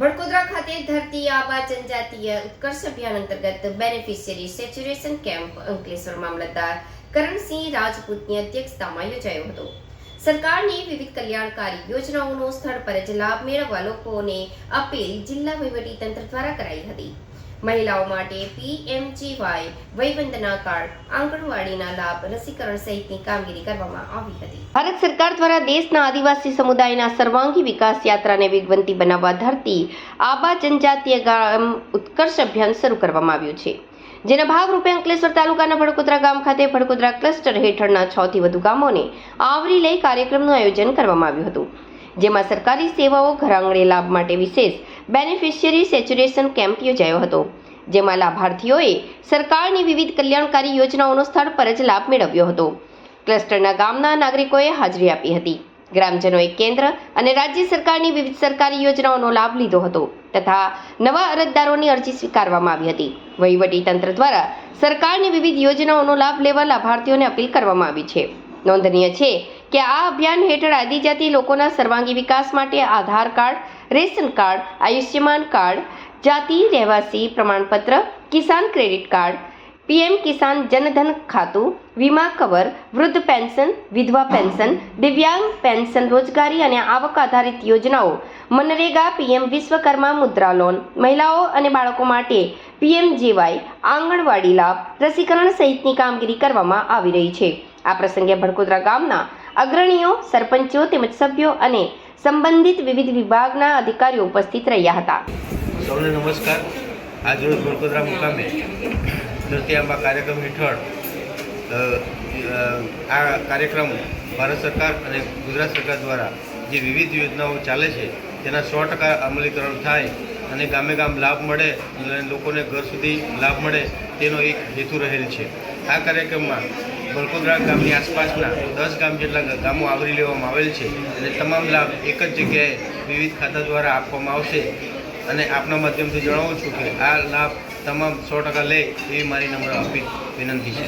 વડોદરા ખાતે ધરતી આબા જનજાતીય ઉત્કર્ષ અભિયાન અંતર્ગત બેનિફિશિયરી સેચ્યુરેશન કેમ્પ અંકલેશ્વર મામલતદાર કરણસિંહ રાજપૂતની અધ્યક્ષતામાં યોજાયો હતો। સરકારની વિવિધ કલ્યાણકારી યોજનાઓનો સ્થળ પર જ લાભ મેળવવા લોકોને અપીલ જિલ્લા વહીવટીતંત્ર દ્વારા કરાઈ હતી। મહિલાઓ માટે પીએમજીવાય વયવંદના કાર્ડ, આંગણવાડીના લાભ, રસીકરણ સહિતની કામગીરી કરવામાં આવી હતી। ભારત સરકાર દ્વારા દેશના આદિવાસી સમુદાયના સર્વાંગી વિકાસ યાત્રાને વેગવંતી બનાવવા ધરતી આબા જનજાતીય ગામ ઉત્કર્ષ અભિયાન શરૂ કરવામાં આવ્યું છે, જેના ભાગરૂપે અંકલેશ્વર તાલુકાના ભડકોદરા ગામ ખાતે ભડકોદરા ક્લસ્ટર હેઠળના 6 થી વધુ ગામોને આવરી લઈ કાર્યક્રમનું આયોજન કરવામાં આવ્યું હતું, જેમાં સરકારી સેવાઓ ઘરઆંગણે લાભ માટે વિશેષ બેનિફિશિયરી સેચ્યુરેશન કેમ્પ યોજાયો હતો, જેમાં લાભાર્થીઓએ સરકારની વિવિધ કલ્યાણકારી યોજનાઓનો સ્થળ પર જ લાભ મેળવ્યો હતો। ક્લસ્ટરના ગામના નાગરિકોએ હાજરી આપી હતી। ગ્રામજનોએ કેન્દ્ર અને રાજ્ય સરકારની વિવિધ સરકારી યોજનાઓનો લાભ લીધો હતો તથા નવા અરજદારોની અરજી સ્વીકારવામાં આવી હતી। વહીવટી તંત્ર દ્વારા સરકારની વિવિધ યોજનાઓનો લાભ લેવા લાભાર્થીઓને અપીલ કરવામાં આવી છે। નોંધનીય છે કે આ અભિયાન હેઠળ આદિજાતિ લોકોના સર્વાંગી વિકાસ માટે Aadhaar card, ration card, Ayushman card, જાતિ રહેવાસી પ્રમાણપત્ર, Kisan credit card, PM Kisan Jan Dhan ખાતું, વીમા કવર, વૃદ્ધ પેન્શન, વિધવા પેન્શન, દિવ્યાંગ પેન્શન, રોજગારી અને આવક આધારિત યોજનાઓ, મનરેગા, પીએમ વિશ્વકર્મા મુદ્રા લોન, મહિલાઓ અને બાળકો માટે પીએમજીવાય, આંગણવાડી લાભ, રસીકરણ સહિતની કામગીરી કરવામાં આવી રહી છે। આ પ્રસંગે ભડકોદરા ગામના અગ્રણીઓ, સરપંચો તેમજ સભ્યો અને સંબંધિત વિવિધ વિભાગના અધિકારીઓ ઉપસ્થિત રહ્યા હતા। સૌને નમસ્કાર। આજરોજ ભડકોદરા મુકામે ધરતી આબા કાર્યક્રમ હેઠળ આ કાર્યક્રમ ભારત સરકાર અને ગુજરાત સરકાર દ્વારા જે વિવિધ યોજનાઓ ચાલે છે તેના 100% અમલીકરણ થાય અને ગામે ગામ લાભ મળે અને લોકોને ઘર સુધી લાભ મળે તેનો એક હેતુ રહેલ છે। આ કાર્યક્રમમાં ભડકોદરા ગામની આસપાસના 10 ગામ જેટલા ગામો આવરી લેવામાં આવેલ છે અને તમામ લાભ એક જ જગ્યાએ વિવિધ ખાતા દ્વારા આપવામાં આવશે અને આપના માધ્યમથી જણાવું છું કે આ લાભ તમામ 100% લે એવી મારી નમ્ર વિનંતી છે।